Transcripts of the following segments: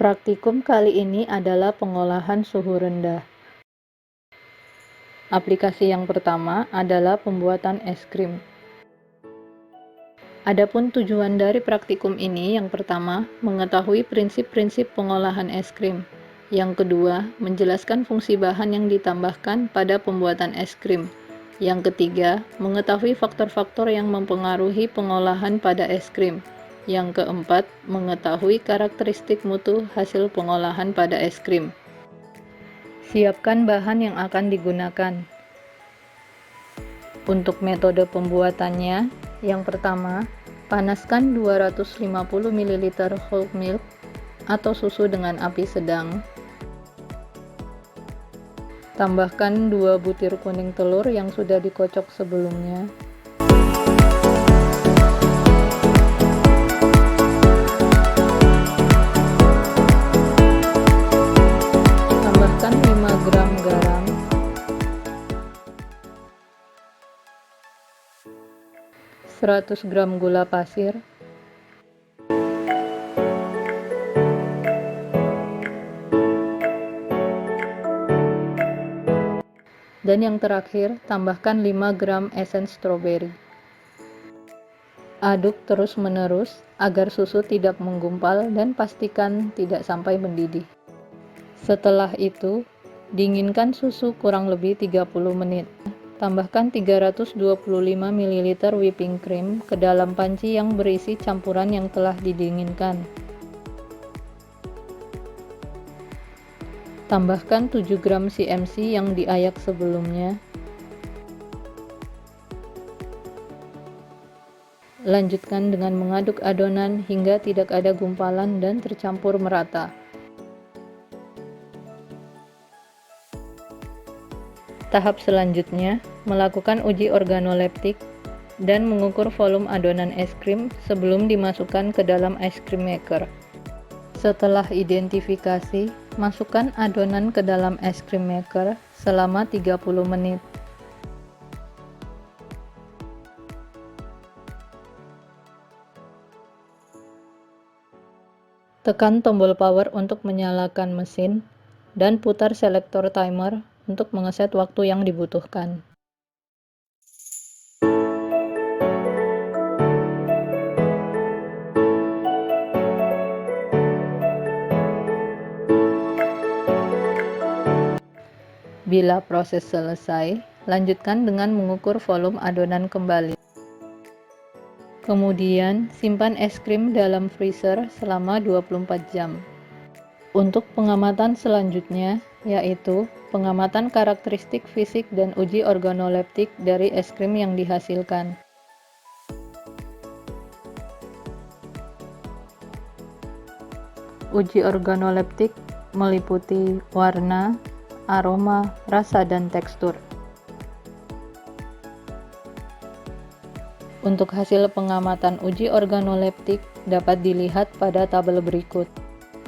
Praktikum kali ini adalah pengolahan suhu rendah. Aplikasi yang pertama adalah pembuatan es krim. Adapun tujuan dari praktikum ini, yang pertama, mengetahui prinsip-prinsip pengolahan es krim. Yang kedua, menjelaskan fungsi bahan yang ditambahkan pada pembuatan es krim. Yang ketiga, mengetahui faktor-faktor yang mempengaruhi pengolahan pada es krim. Yang keempat, mengetahui karakteristik mutu hasil pengolahan pada es krim. Siapkan bahan yang akan digunakan. Untuk metode pembuatannya, yang pertama, panaskan 250 ml whole milk atau susu dengan api sedang. Tambahkan 2 butir kuning telur yang sudah dikocok sebelumnya. Tambahkan 5 gram garam. Seratus gram gula pasir. Dan yang terakhir, tambahkan 5 gram essence strawberry. Aduk terus-menerus agar susu tidak menggumpal dan pastikan tidak sampai mendidih. Setelah itu, dinginkan susu kurang lebih 30 menit. Tambahkan 325 ml whipping cream ke dalam panci yang berisi campuran yang telah didinginkan. Tambahkan 7 gram CMC yang diayak sebelumnya. Lanjutkan dengan mengaduk adonan hingga tidak ada gumpalan dan tercampur merata. Tahap selanjutnya, melakukan uji organoleptik dan mengukur volume adonan es krim sebelum dimasukkan ke dalam ice cream maker. Setelah identifikasi, masukkan adonan ke dalam ice cream maker selama 30 menit. Tekan tombol power untuk menyalakan mesin dan putar selektor timer untuk mengeset waktu yang dibutuhkan. Bila proses selesai, lanjutkan dengan mengukur volume adonan kembali. Kemudian, simpan es krim dalam freezer selama 24 jam. Untuk pengamatan selanjutnya, yaitu pengamatan karakteristik fisik dan uji organoleptik dari es krim yang dihasilkan. Uji organoleptik meliputi warna, aroma, rasa, dan tekstur. Untuk hasil pengamatan uji organoleptik dapat dilihat pada tabel berikut.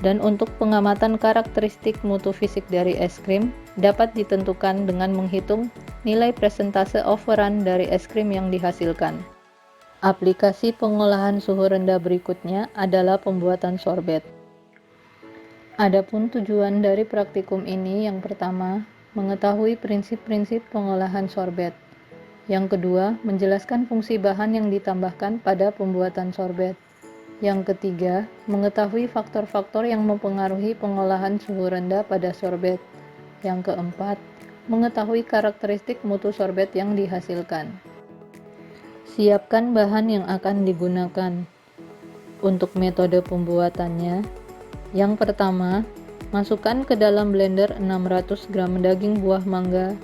Dan untuk pengamatan karakteristik mutu fisik dari es krim dapat ditentukan dengan menghitung nilai presentase overrun dari es krim yang dihasilkan. Aplikasi pengolahan suhu rendah berikutnya adalah pembuatan sorbet. Adapun tujuan dari praktikum ini, yang pertama, mengetahui prinsip-prinsip pengolahan sorbet. Yang kedua, menjelaskan fungsi bahan yang ditambahkan pada pembuatan sorbet. Yang ketiga, mengetahui faktor-faktor yang mempengaruhi pengolahan suhu rendah pada sorbet. Yang keempat, mengetahui karakteristik mutu sorbet yang dihasilkan. Siapkan bahan yang akan digunakan. Untuk metode pembuatannya, yang pertama, masukkan ke dalam blender 600 gram daging buah mangga,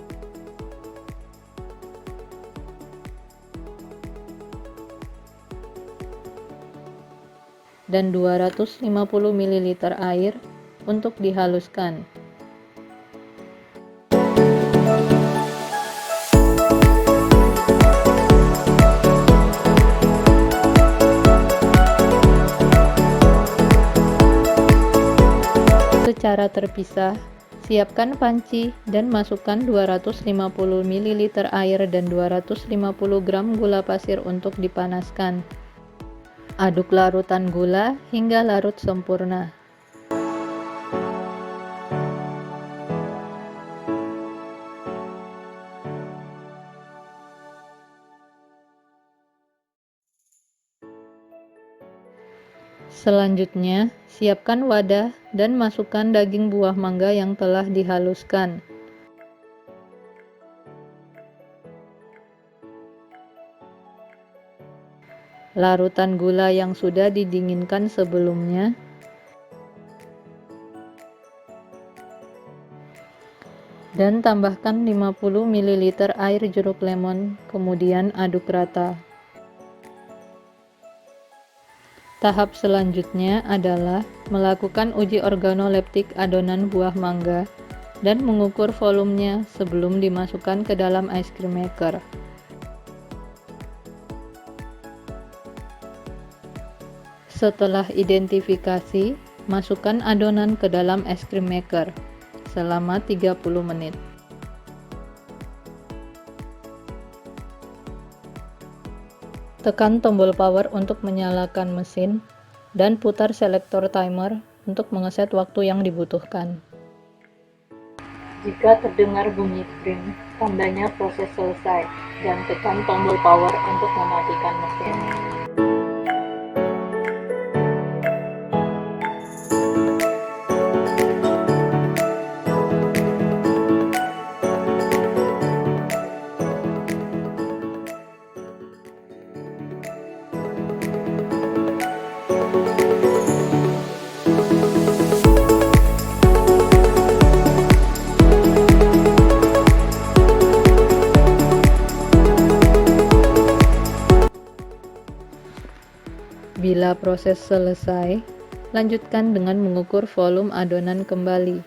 dan 250 ml air untuk dihaluskan. Secara terpisah, siapkan panci dan masukkan 250 ml air dan 250 gram gula pasir untuk dipanaskan. Aduk larutan gula hingga larut sempurna. Selanjutnya, siapkan wadah dan masukkan daging buah mangga yang telah dihaluskan. Larutan gula yang sudah didinginkan sebelumnya, dan tambahkan 50 ml air jeruk lemon, kemudian aduk rata. Tahap selanjutnya adalah melakukan uji organoleptik adonan buah mangga dan mengukur volumenya sebelum dimasukkan ke dalam ice cream maker. Setelah identifikasi, masukkan adonan ke dalam ice cream maker selama 30 menit. Tekan tombol power untuk menyalakan mesin dan putar selektor timer untuk mengeset waktu yang dibutuhkan. Jika terdengar bunyi pring, tandanya proses selesai, dan tekan tombol power untuk mematikan mesin. Bila proses selesai, lanjutkan dengan mengukur volume adonan kembali.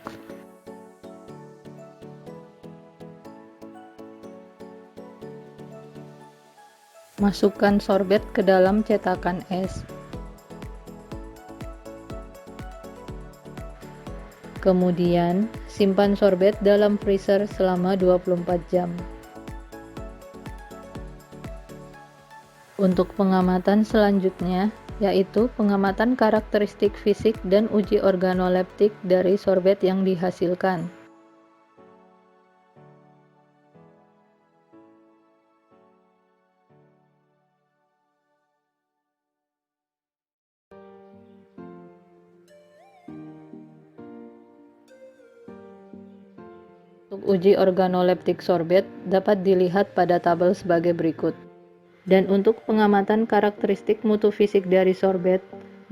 Masukkan sorbet ke dalam cetakan es. Kemudian, simpan sorbet dalam freezer selama 24 jam. Untuk pengamatan selanjutnya, yaitu pengamatan karakteristik fisik dan uji organoleptik dari sorbet yang dihasilkan. Untuk uji organoleptik sorbet dapat dilihat pada tabel sebagai berikut. Dan untuk pengamatan karakteristik mutu fisik dari sorbet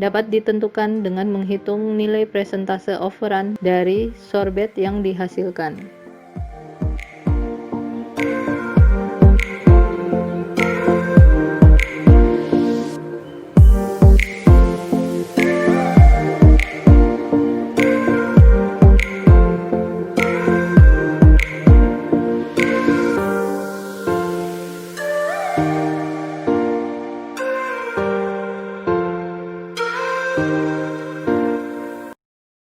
dapat ditentukan dengan menghitung nilai presentase overrun dari sorbet yang dihasilkan.